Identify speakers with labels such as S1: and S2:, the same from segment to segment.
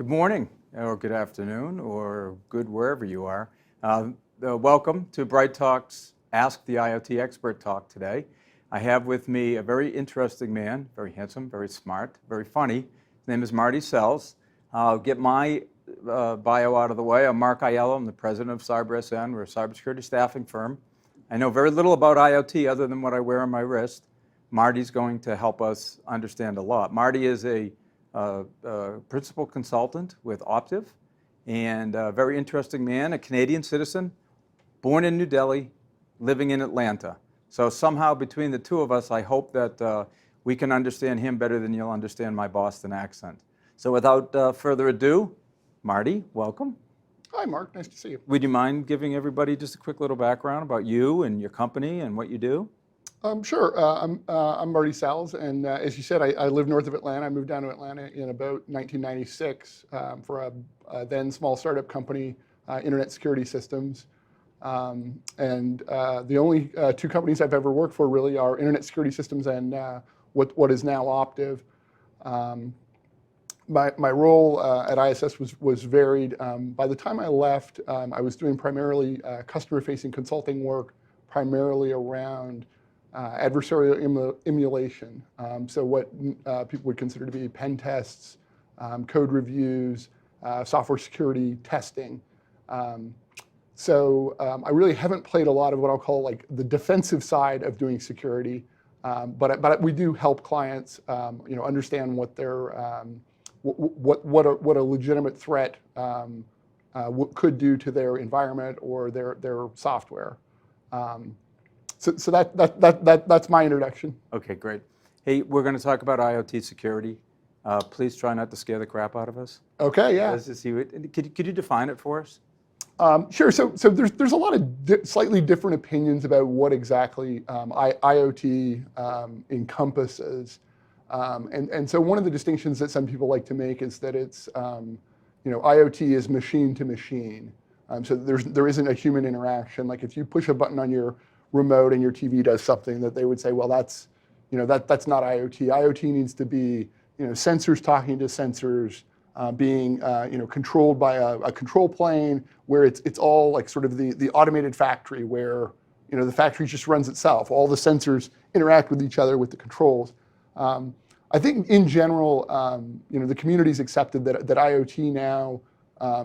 S1: Good morning, or good afternoon, or good wherever you are. Welcome to BrightTALK's Ask the IoT Expert talk today. I have with me a very interesting man, very handsome, very smart, very funny. His name is Marty. I'll get my bio out of the way. I'm Mark Aiello. I'm the president of CyberSN. We're a cybersecurity staffing firm. I know very little about IoT other than what I wear on my wrist. Marty's going to help us understand a lot. Marty is a principal consultant with Optiv, and a very interesting man, a Canadian citizen, born in New Delhi, living in Atlanta. So somehow between the two of us, I hope that we can understand him better than you'll understand my Boston accent. So without further ado, Marty, welcome.
S2: Hi, Mark. Nice to see you.
S1: Would you mind giving everybody just a quick little background about you and your company and what you do?
S2: Sure. I'm Marty Salz, and as you said, I live north of Atlanta. I moved down to Atlanta in about 1996 for a then small startup company, Internet Security Systems. And the only two companies I've ever worked for really are Internet Security Systems and what is now Optiv. My role at ISS was varied. By the time I left, I was doing primarily customer-facing consulting work, primarily around adversarial emulation. So what people would consider to be pen tests, code reviews, software security testing. So I really haven't played a lot of what I'll call like the defensive side of doing security, but we do help clients, understand what their what a legitimate threat could do to their environment or their software. So that's my introduction.
S1: Okay, great. Hey, we're going to talk about IoT security. Please try not to scare the crap out of us.
S2: Okay, yeah.
S1: Let's just see could you define it for us?
S2: Sure. So there's a lot of slightly different opinions about what exactly IoT encompasses. And so one of the distinctions that some people like to make is that it's IoT is machine to machine. So there isn't a human interaction. Like if you push a button on your remote and your TV does something, that they would say, well, that's not IoT. IoT needs to be sensors talking to sensors, being controlled by a control plane, where it's all like sort of the automated factory where the factory just runs itself. All the sensors interact with each other with the controls. I think in general, the community's accepted that IoT now,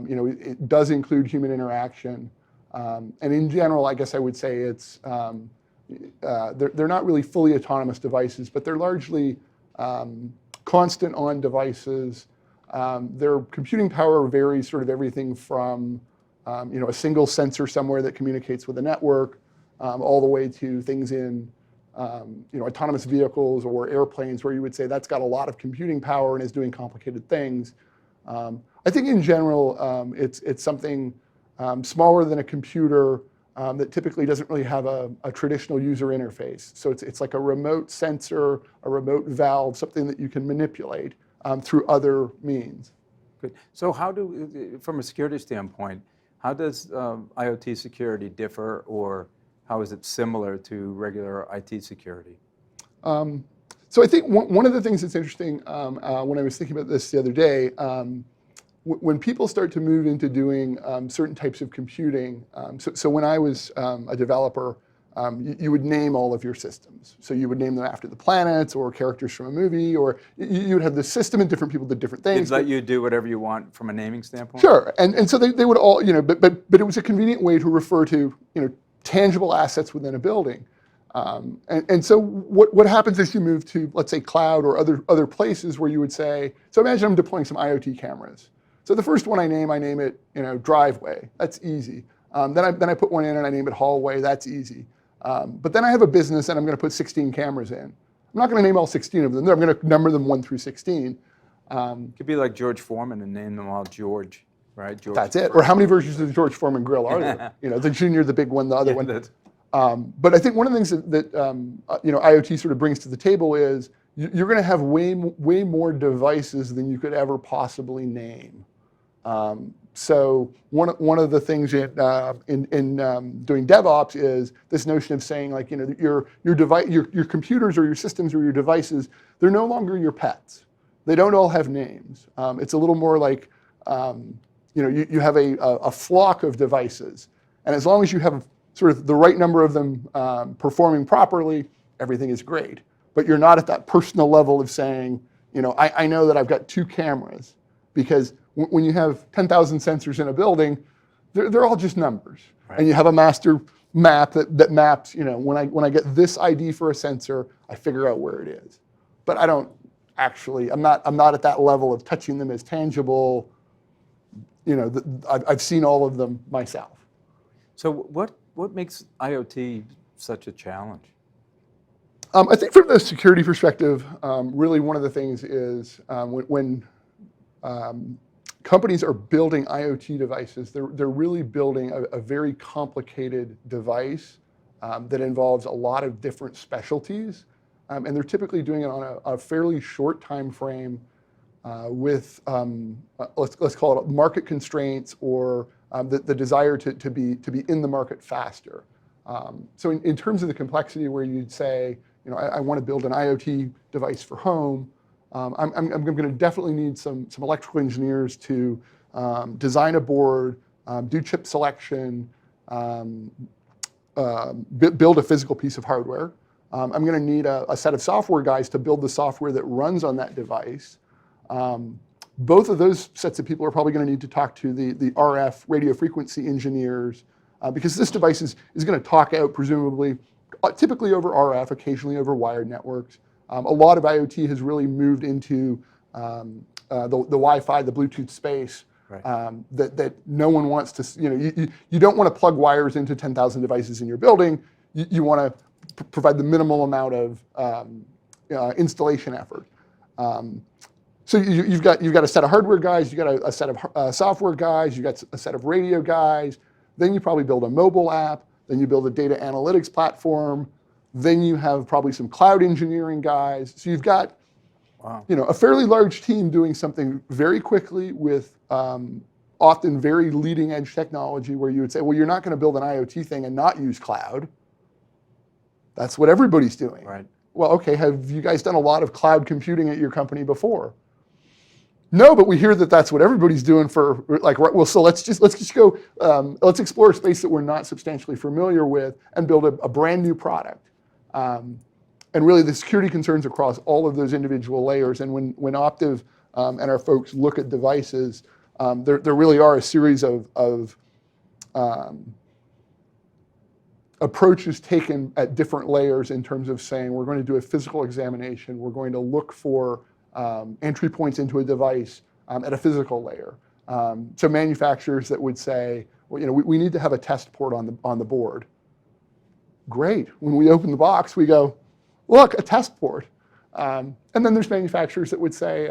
S2: it does include human interaction. And in general, I guess I would say it's, they're not really fully autonomous devices, but they're largely constant on devices. Their computing power varies sort of everything from, a single sensor somewhere that communicates with a network, all the way to things in, autonomous vehicles or airplanes where you would say that's got a lot of computing power and is doing complicated things. I think in general, it's something smaller than a computer that typically doesn't really have a traditional user interface. So it's like a remote sensor, a remote valve, something that you can manipulate through other means.
S1: Good. So from a security standpoint, how does IoT security differ, or how is it similar to regular IT security?
S2: So I think one of the things that's interesting when I was thinking about this the other day, when people start to move into doing certain types of computing, so when I was a developer, you would name all of your systems. So you would name them after the planets or characters from a movie, or you would have the system and different people did different things.
S1: They'd let you do whatever you want from a naming standpoint?
S2: Sure, and so they would all, but it was a convenient way to refer to, tangible assets within a building. And so what happens as you move to, let's say, cloud or other places where you would say, so imagine I'm deploying some IoT cameras. So the first one I name it, driveway. That's easy. Then I put one in and I name it hallway. That's easy. But then I have a business and I'm going to put 16 cameras in. I'm not going to name all 16 of them. I'm going to number them 1 through 16.
S1: Could be like George Foreman and name them all George, right? George.
S2: That's it. Or how many versions of the George Foreman grill are there? The junior, the big one, the other one. But I think one of the things that IoT sort of brings to the table is you're going to have way more devices than you could ever possibly name. So one of the things in doing DevOps is this notion of saying, like, your computers or your systems or your devices, they're no longer your pets. They don't all have names. It's a little more like you have a flock of devices, and as long as you have sort of the right number of them performing properly, everything is great. But you're not at that personal level of saying, I know that I've got 2 cameras, because when you have 10,000 sensors in a building, they're all just numbers. Right. And you have a master map that maps, when I get this ID for a sensor, I figure out where it is. But I don't actually, I'm not at that level of touching them as tangible. I've seen all of them myself.
S1: So what makes IoT such a challenge?
S2: I think from the security perspective, really one of the things is when companies are building IoT devices, they're really building a very complicated device that involves a lot of different specialties, and they're typically doing it on a fairly short time frame with let's call it market constraints or the desire to be in the market faster. So in terms of the complexity, where you'd say, I want to build an IoT device for home, I'm going to definitely need some electrical engineers to design a board, do chip selection, build a physical piece of hardware. I'm going to need a set of software guys to build the software that runs on that device. Both of those sets of people are probably going to need to talk to the RF radio frequency engineers, because this device is going to talk out, presumably, typically over RF, occasionally over wired networks. A lot of IoT has really moved into the Wi-Fi, the Bluetooth space. Right. That no one wants to, you don't want to plug wires into 10,000 devices in your building. You want to provide the minimal amount of installation effort. So you've got a set of hardware guys, you've got a set of software guys, you've got a set of radio guys, then you probably build a mobile app, then you build a data analytics platform, then you have probably some cloud engineering guys. So you've got a fairly large team doing something very quickly with often very leading edge technology, where you would say, well, you're not going to build an IoT thing and not use cloud. That's what everybody's doing.
S1: Right.
S2: Well, okay, have you guys done a lot of cloud computing at your company before? No, but we hear that that's what everybody's doing for, well, so let's just go, let's explore a space that we're not substantially familiar with and build a brand new product. And really the security concerns across all of those individual layers. And when Optiv and our folks look at devices, there really are a series of approaches taken at different layers in terms of saying, we're going to do a physical examination, we're going to look for entry points into a device at a physical layer. So manufacturers that would say, well, we need to have a test port on the board. Great. When we open the box, we go, look, a test port. And then there's manufacturers that would say,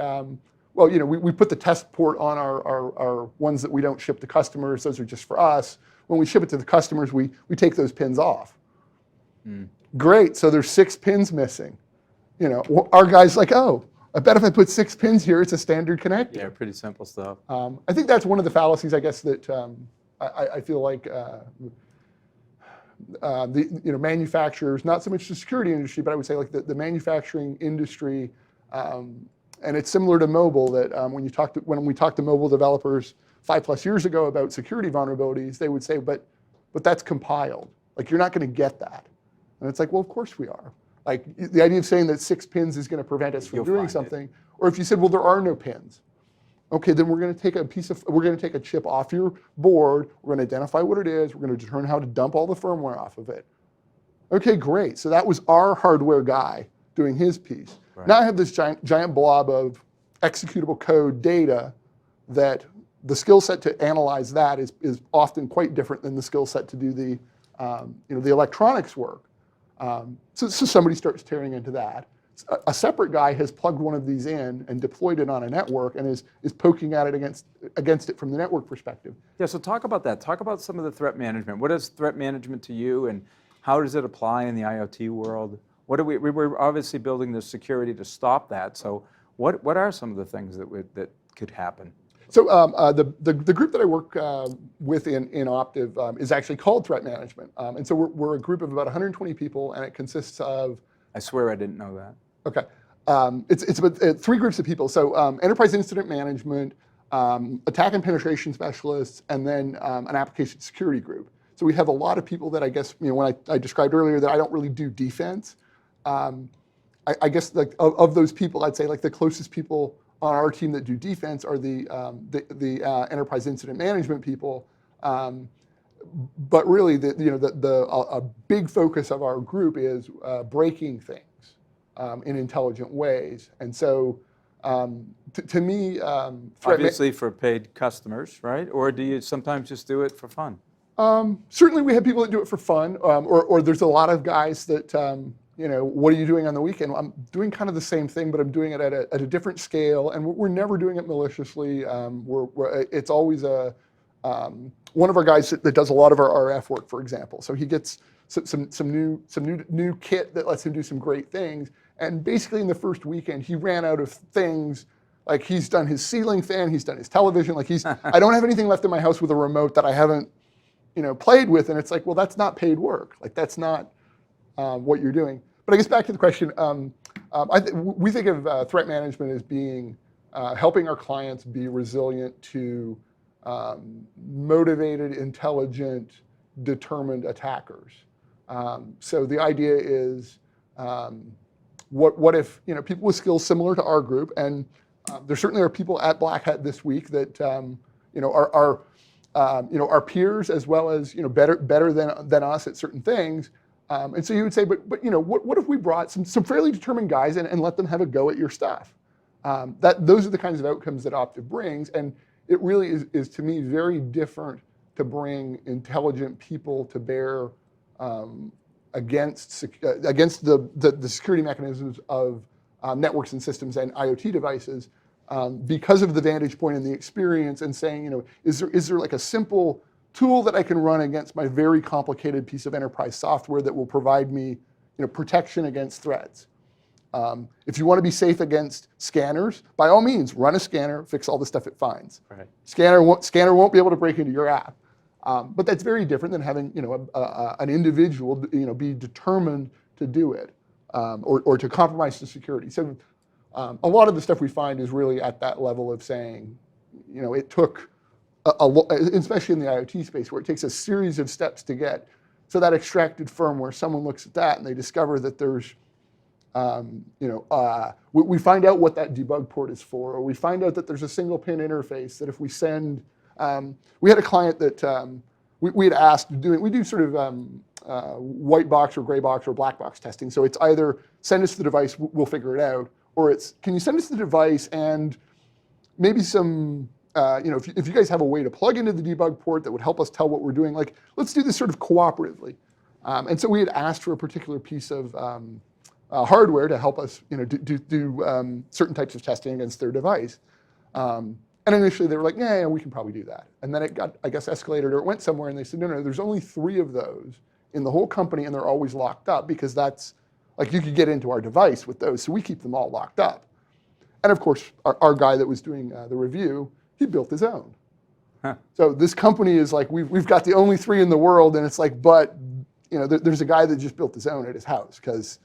S2: well, we put the test port on our ones that we don't ship to customers. Those are just for us. When we ship it to the customers, we take those pins off. Great. So there's 6 pins missing. Our guy's like, oh, I bet if I put 6 pins here, it's a standard connector.
S1: Yeah, pretty simple stuff.
S2: I think that's one of the fallacies, I guess, that I feel like manufacturers, not so much the security industry, but I would say like the manufacturing industry, and it's similar to mobile, that when we talk to mobile developers 5+ years ago about security vulnerabilities, they would say, but that's compiled. Like, you're not going to get that. And it's like, well, of course we are. Like, the idea of saying that 6 pins is going to prevent us from doing something, or if you said, well, there are no pins. Okay, then we're going to take a chip off your board. We're going to identify what it is. We're going to determine how to dump all the firmware off of it. Okay, great. So that was our hardware guy doing his piece. Right. Now I have this giant blob of executable code data that the skill set to analyze that is often quite different than the skill set to do the electronics work. So somebody starts tearing into that. A separate guy has plugged one of these in and deployed it on a network and is poking at it against it from the network perspective.
S1: Yeah, so talk about that. Talk about some of the threat management. What is threat management to you, and how does it apply in the IoT world? We're obviously building the security to stop that. So what are some of the things that could happen?
S2: So the group that I work with in Optiv is actually called Threat Management. And so we're a group of about 120 people, and it consists of...
S1: I swear I didn't know that.
S2: Okay. It's about 3 groups of people. So enterprise incident management, attack and penetration specialists, and then an application security group. So we have a lot of people that I guess, when I described earlier that I don't really do defense, I guess like of those people, I'd say like the closest people on our team that do defense are the enterprise incident management people. But really, a big focus of our group is breaking things in intelligent ways. And so, to me,
S1: obviously for paid customers, right? Or do you sometimes just do it for fun?
S2: Certainly, we have people that do it for fun, or there's a lot of guys that, what are you doing on the weekend? I'm doing kind of the same thing, but I'm doing it at a different scale, and we're never doing it maliciously. It's always one of our guys that does a lot of our RF work, for example. So he gets some new kit that lets him do some great things. And basically, in the first weekend, he ran out of things. Like he's done his ceiling fan, he's done his television. Like I don't have anything left in my house with a remote that I haven't, played with. And it's like, well, that's not paid work. Like that's not what you're doing. But I guess back to the question, we think of threat management as being helping our clients be resilient to motivated, intelligent, determined attackers. So the idea is, what if people with skills similar to our group, and there certainly are people at Black Hat this week that are peers as well as better than us at certain things. And so you would say, but what if we brought some fairly determined guys and let them have a go at your stuff? Those are the kinds of outcomes that Optiv brings, and it really is to me very different to bring intelligent people to bear against the security mechanisms of networks and systems and IoT devices because of the vantage point and the experience, and saying, is there like a simple tool that I can run against my very complicated piece of enterprise software that will provide me protection against threats? If you want to be safe against scanners, by all means, run a scanner, fix all the stuff it finds. Right. Scanner won't be able to break into your app. But that's very different than having an individual be determined to do it or to compromise the security. So a lot of the stuff we find is really at that level of saying, it took, especially in the IoT space, where it takes a series of steps to get. So that extracted firmware, someone looks at that and they discover that there's, we find out what that debug port is for, or we find out that there's a single pin interface that if we send, we had a client that we had asked, we do sort of white box or gray box or black box testing. So it's either send us the device, we'll figure it out, or it's, can you send us the device and maybe some, if you guys have a way to plug into the debug port that would help us tell what we're doing, like let's do this sort of cooperatively. And so we had asked for a particular piece of hardware to help us, do certain types of testing against their device. And initially they were like, yeah, we can probably do that. And then it got, I guess, escalated, or it went somewhere, and they said, no, there's only 3 of those in the whole company, and they're always locked up because that's, like, you could get into our device with those, so we keep them all locked up. And of course, our guy that was doing the review, he built his own. Huh. So this company is like, we've got the only 3 in the world, and it's like, but there's a guy that just built his own at his house, because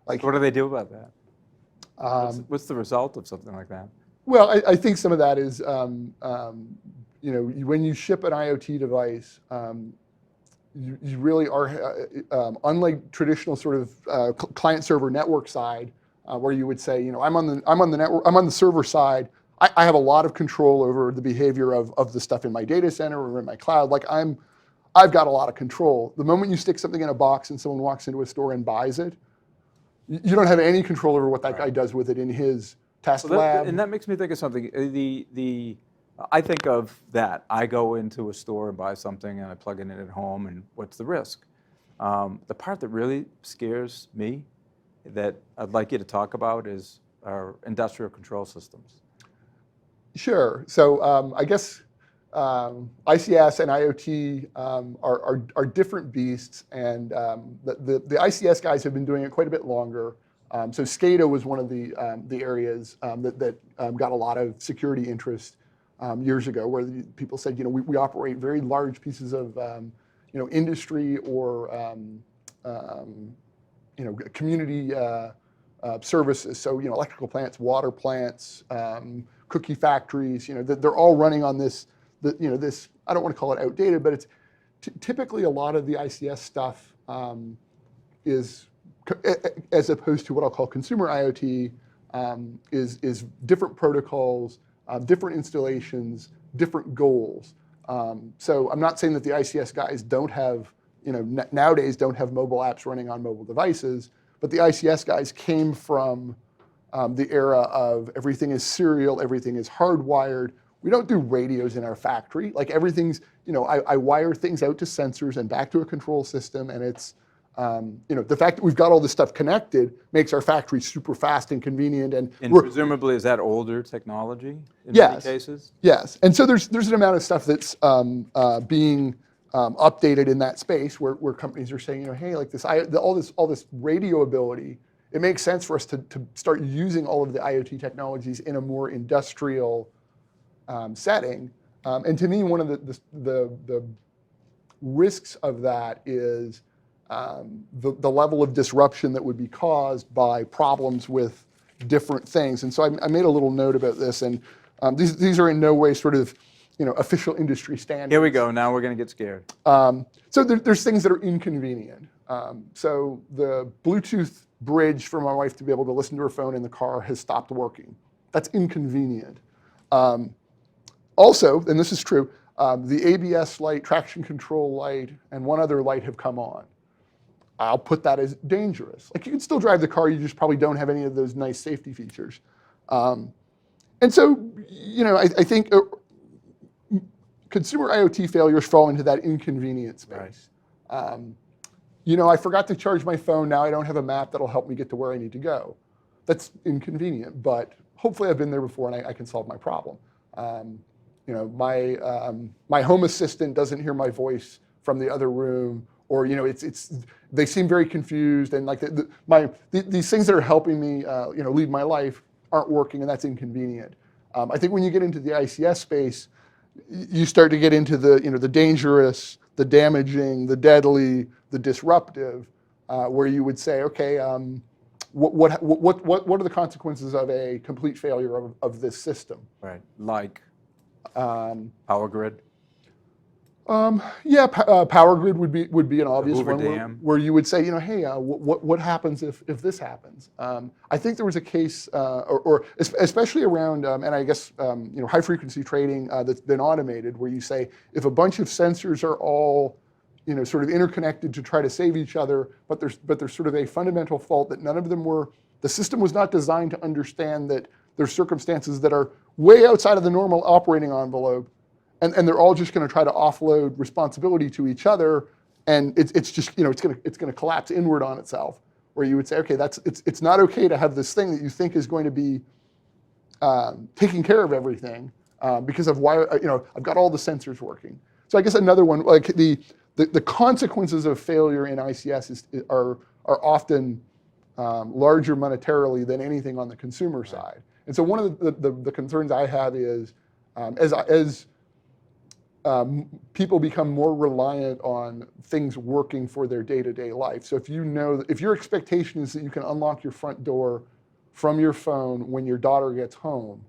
S2: like.
S1: What do they do about that? What's the result of something like that?
S2: Well, I think some of that is, when you ship an IoT device, you really are, unlike traditional sort of client-server network side, where you would say, I'm on the network, I'm on the server side. I have a lot of control over the behavior of the stuff in my data center or in my cloud. Like I've got a lot of control. The moment you stick something in a box and someone walks into a store and buys it, you don't have any control over what that guy does with it in his test lab.
S1: And that makes me think of something. I think of that. I go into a store and buy something, and I plug it in at home, and what's the risk? The part that really scares me, that I'd like you to talk about, is our industrial control systems.
S2: Sure. So I guess ICS and IoT are different beasts, and the ICS guys have been doing it quite a bit longer. So SCADA was one of the areas that got a lot of security interest years ago, where people said, we operate very large pieces of industry or community services. So electrical plants, water plants, cookie factories, they're all running on this, this, I don't want to call it outdated, but it's typically a lot of the ICS stuff is, as opposed to what I'll call consumer IoT, is different protocols, different installations, different goals. So I'm not saying that the ICS guys don't have, nowadays don't have mobile apps running on mobile devices, but the ICS guys came from the era of everything is serial, everything is hardwired. We don't do radios in our factory. Like everything's, I wire things out to sensors and back to a control system, and it's, the fact that we've got all this stuff connected makes our factory super fast and convenient. And
S1: presumably, is that older technology in many cases?
S2: Yes, and so there's an amount of stuff that's being updated in that space where companies are saying, hey, like all this radio ability, it makes sense for us to start using all of the IoT technologies in a more industrial setting. And to me, one of the risks of that is the level of disruption that would be caused by problems with different things. And so I made a little note about this, and these are in no way sort of official industry standards.
S1: Here we go. Now we're going to get scared.
S2: So there's things that are inconvenient. So the Bluetooth bridge for my wife to be able to listen to her phone in the car has stopped working. That's inconvenient. Also, and this is true, the ABS light, traction control light, and one other light have come on. I'll put that as dangerous. Like you can still drive the car, you just probably don't have any of those nice safety features. And so, I think consumer IoT failures fall into that inconvenient space. Right. I forgot to charge my phone, now I don't have a map that'll help me get to where I need to go. That's inconvenient, but hopefully I've been there before and I can solve my problem. My home assistant doesn't hear my voice from the other room, or they seem very confused, and like these things that are helping me lead my life aren't working, and that's inconvenient. I think when you get into the ICS space, you start to get into the dangerous, the damaging, the deadly, the disruptive, where you would say, okay, what are the consequences of a complete failure of this system?
S1: Right, like power grid.
S2: Power grid would be an obvious
S1: Hoover
S2: one
S1: Dam.
S2: where you would say, hey, what happens if this happens? I think there was a case, or especially around, and I guess high frequency trading that's been automated, where you say if a bunch of sensors are all sort of interconnected to try to save each other, but there's sort of a fundamental fault that none of them the system was not designed to understand that there's circumstances that are way outside of the normal operating envelope. And they're all just going to try to offload responsibility to each other, and it's just it's going to collapse inward on itself. Where you would say, okay, it's not okay to have this thing that you think is going to be taking care of everything because of why I've got all the sensors working. So I guess another one, like the consequences of failure in ICS are often larger monetarily than anything on the consumer side. And so one of the concerns I have is as people become more reliant on things working for their day-to-day life. So if your expectation is that you can unlock your front door from your phone when your daughter gets home,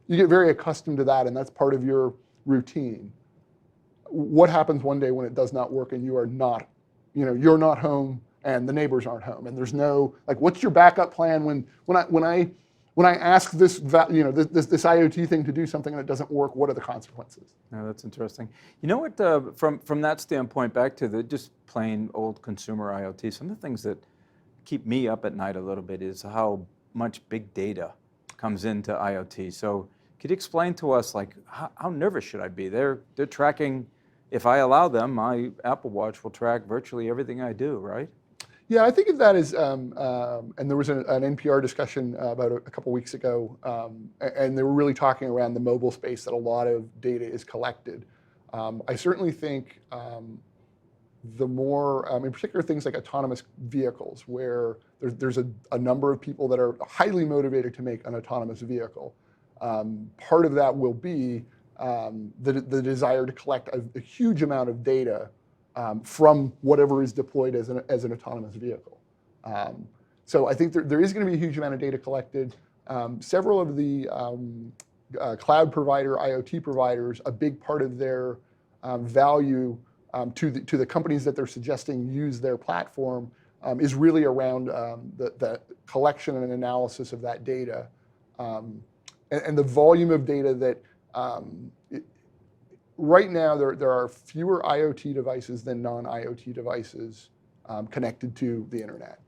S2: you get very accustomed to that, and that's part of your routine. What happens one day when it does not work and you are not, you're not home and the neighbors aren't home, and there's no, like, what's your backup plan when I ask this IoT thing to do something and it doesn't work? What are the consequences?
S1: No, that's interesting. You know what? From that standpoint, back to the just plain old consumer IoT, some of the things that keep me up at night a little bit is how much big data comes into IoT. So could you explain to us, like, how nervous should I be? They're tracking. If I allow them, my Apple Watch will track virtually everything I do, right?
S2: Yeah, I think of that as, and there was an NPR discussion about a couple weeks ago, and they were really talking around the mobile space that a lot of data is collected. I certainly think the more, in particular, things like autonomous vehicles, where there's a number of people that are highly motivated to make an autonomous vehicle. Part of that will be the desire to collect a huge amount of data from whatever is deployed as an autonomous vehicle. So I think there is going to be a huge amount of data collected. Several of the cloud provider, IoT providers, a big part of their value to the companies that they're suggesting use their platform is really around the collection and analysis of that data. And the volume of data that, right now there are fewer IoT devices than non-IoT devices connected to the internet.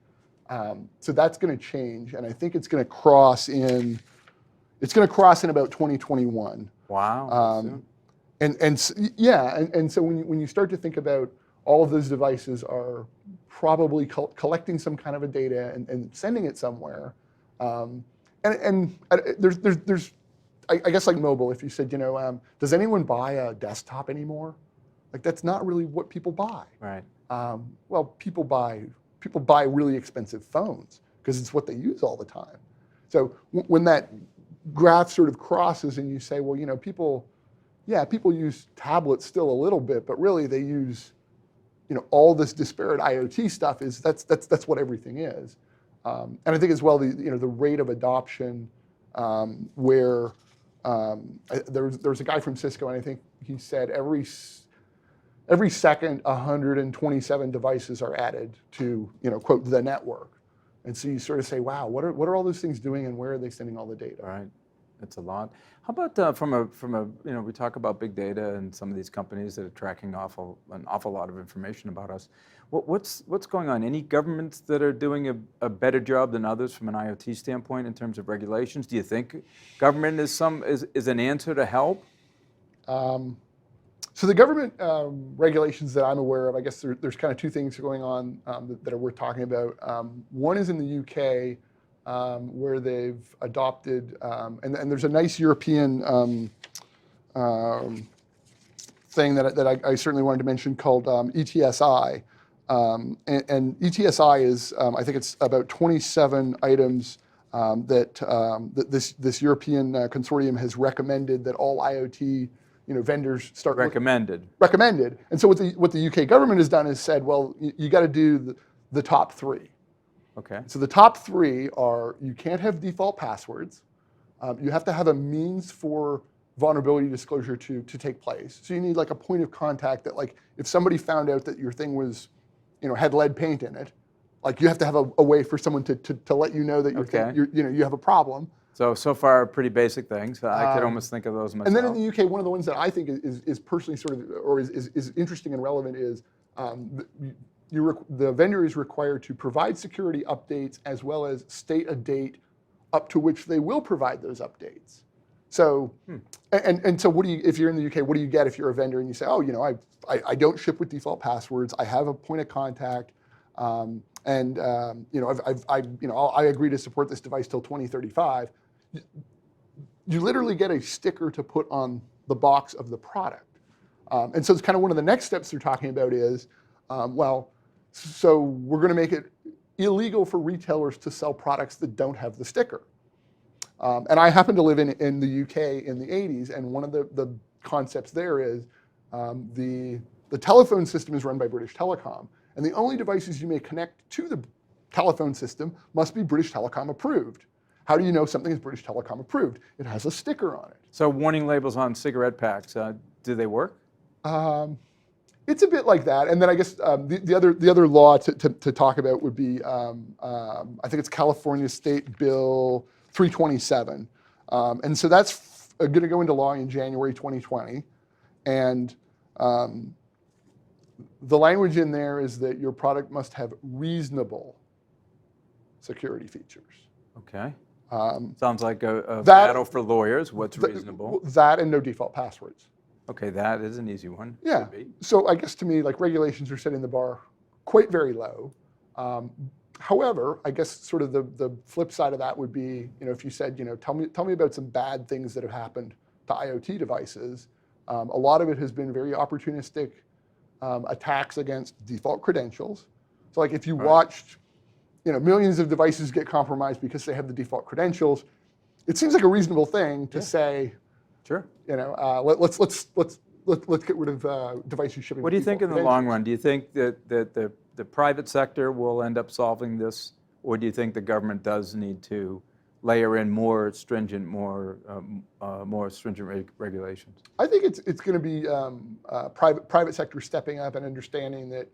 S2: So that's going to change, and I think it's going to cross in about 2021.
S1: Wow.
S2: And so when you start to think about all of those devices are probably collecting some kind of a data and sending it somewhere, there's I guess like mobile. If you said, does anyone buy a desktop anymore? Like that's not really what people buy.
S1: Right.
S2: Well, people buy really expensive phones because it's what they use all the time. So when that graph sort of crosses and you say, well, people use tablets still a little bit, but really they use, all this disparate IoT stuff that's what everything is. And I think as well, the rate of adoption where there's a guy from Cisco, and I think he said every second 127 devices are added to, quote, the network. And so you sort of say, wow, what are all those things doing and where are they sending all the data?
S1: Right. That's a lot. How about from a we talk about big data and some of these companies that are tracking an awful lot of information about us. What's going on? Any governments that are doing a better job than others from an IoT standpoint in terms of regulations? Do you think government is an answer to help?
S2: So the government regulations that I'm aware of, I guess there's kind of two things going on that are worth talking about. One is in the UK, where they've adopted, and there's a nice European thing that I certainly wanted to mention called ETSI. And ETSI is, I think it's about 27 items that this European consortium has recommended that all IoT vendors start
S1: recommended.
S2: And so what the UK government has done is said, well, you got to do the top three.
S1: Okay.
S2: So the top three are, you can't have default passwords. You have to have a means for vulnerability disclosure to take place. So you need like a point of contact that, like, if somebody found out that your thing was, had lead paint in it, like you have to have a way for someone to let you know that you have a problem.
S1: So far, pretty basic things. I could almost think of those myself.
S2: And then in the UK, one of the ones that I think is personally sort of, or is interesting and relevant is the vendor is required to provide security updates as well as state a date up to which they will provide those updates. So, and so if you're in the UK, what do you get if you're a vendor and you say, oh, I don't ship with default passwords. I have a point of contact, I agree to support this device till 2035. You literally get a sticker to put on the box of the product. And so it's kind of one of the next steps they're talking about is, so we're going to make it illegal for retailers to sell products that don't have the sticker. And I happen to live in the UK in the 80s, and one of the concepts there is the telephone system is run by British Telecom, and the only devices you may connect to the telephone system must be British Telecom approved. How do you know something is British Telecom approved? It has a sticker on it.
S1: So warning labels on cigarette packs, do they work?
S2: It's a bit like that, and then I guess the other law to talk about would be I think it's California State Bill 327, and so that's going to go into law in January 2020, and the language in there is that your product must have reasonable security features.
S1: Okay. Sounds like a battle for lawyers. What's reasonable?
S2: That and no default passwords.
S1: Okay, that is an easy one.
S2: Yeah. So I guess to me, like, regulations are setting the bar quite very low. However, I guess sort of the flip side of that would be, if you said, tell me about some bad things that have happened to IoT devices. A lot of it has been very opportunistic attacks against default credentials. So like if you watched, millions of devices get compromised because they have the default credentials, it seems like a reasonable thing to say,
S1: sure,
S2: let's get rid of devices shipping.
S1: What do you think in the long run? Do you think that the private sector will end up solving this, or do you think the government does need to layer in more stringent, regulations?
S2: I think it's going to be private sector stepping up and understanding that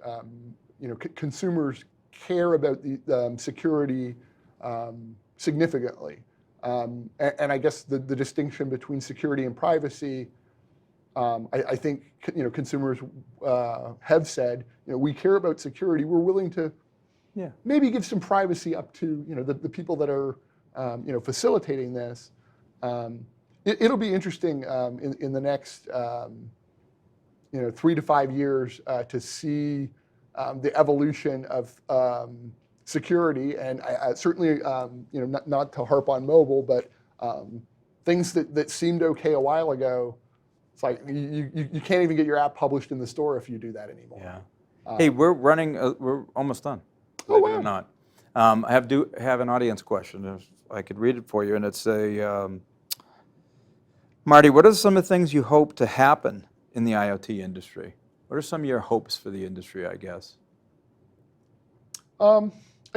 S2: consumers care about the security significantly, and I guess the distinction between security and privacy. I think consumers have said we care about security. We're willing to maybe give some privacy up to the people that are facilitating this. It'll be interesting in the next 3 to 5 years to see the evolution of security, and certainly not to harp on mobile, but things that seemed okay a while ago. It's like you can't even get your app published in the store if you do that anymore.
S1: Yeah. Hey, we're almost done.
S2: Oh,
S1: Believe it
S2: wow.
S1: or not. I have an audience question. If I could read it for you, and it's Marty, what are some of the things you hope to happen in the IoT industry? What are some of your hopes for the industry, I guess?
S2: I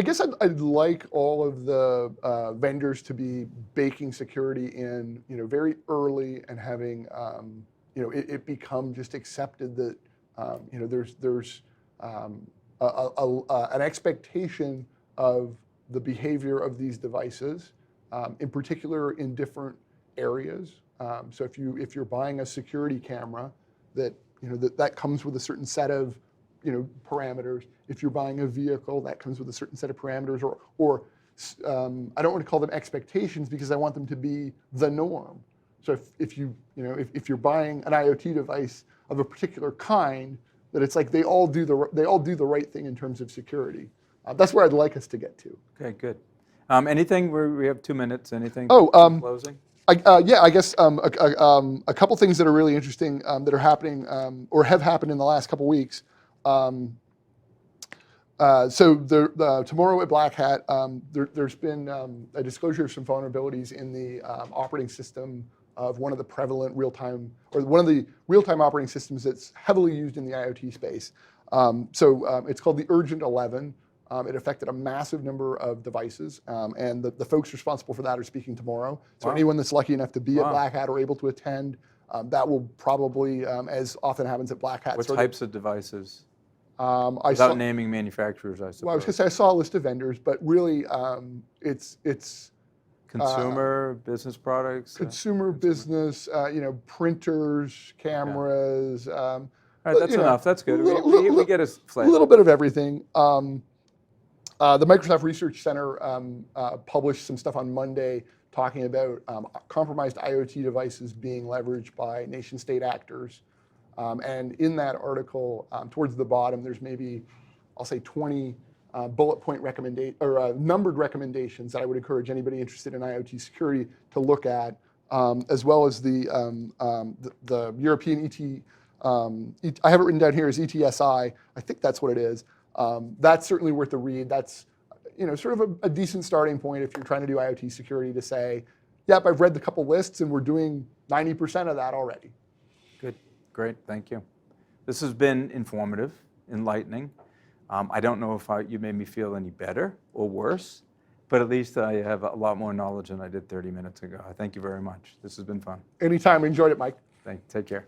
S2: guess I'd like all of the vendors to be baking security in, very early, and having, it become just accepted that, there's an expectation of the behavior of these devices, in particular in different areas. So if you're buying a security camera, that comes with a certain set of parameters. If you're buying a vehicle, that comes with a certain set of parameters, or I don't want to call them expectations because I want them to be the norm. So if you're buying an IoT device of a particular kind, that it's like they all do the right thing in terms of security. That's where I'd like us to get to.
S1: Okay, good. Anything? We have 2 minutes. Anything? Closing?
S2: I guess a couple things that are really interesting that are happening or have happened in the last couple weeks. So tomorrow at Black Hat, there's been a disclosure of some vulnerabilities in the operating system of one of the prevalent real-time operating systems that's heavily used in the IoT space. It's called the Urgent 11. It affected a massive number of devices, and the folks responsible for that are speaking tomorrow. So anyone that's lucky enough to be at Black Hat or able to attend, that will probably, as often happens at Black Hat.
S1: What types of devices?
S2: Without
S1: naming manufacturers, I suppose.
S2: Well, I was going to say I saw a list of vendors, but really it's
S1: consumer business products.
S2: Consumer business, printers, cameras.
S1: All right, that's enough. That's good. We get a flavor.
S2: A little bit of everything. The Microsoft Research Center published some stuff on Monday talking about compromised IoT devices being leveraged by nation-state actors. And in that article, towards the bottom, there's maybe, I'll say 20 bullet point numbered recommendations that I would encourage anybody interested in IoT security to look at, as well as the European I have it written down here as ETSI. I think that's what it is. That's certainly worth a read. That's sort of a decent starting point if you're trying to do IoT security, to say, yep, I've read the couple lists and we're doing 90% of that already.
S1: Good, great, thank you. This has been informative, enlightening. I don't know if you made me feel any better or worse, but at least I have a lot more knowledge than I did 30 minutes ago. I thank you very much. This has been fun.
S2: Anytime, enjoyed it, Mike.
S1: Take care.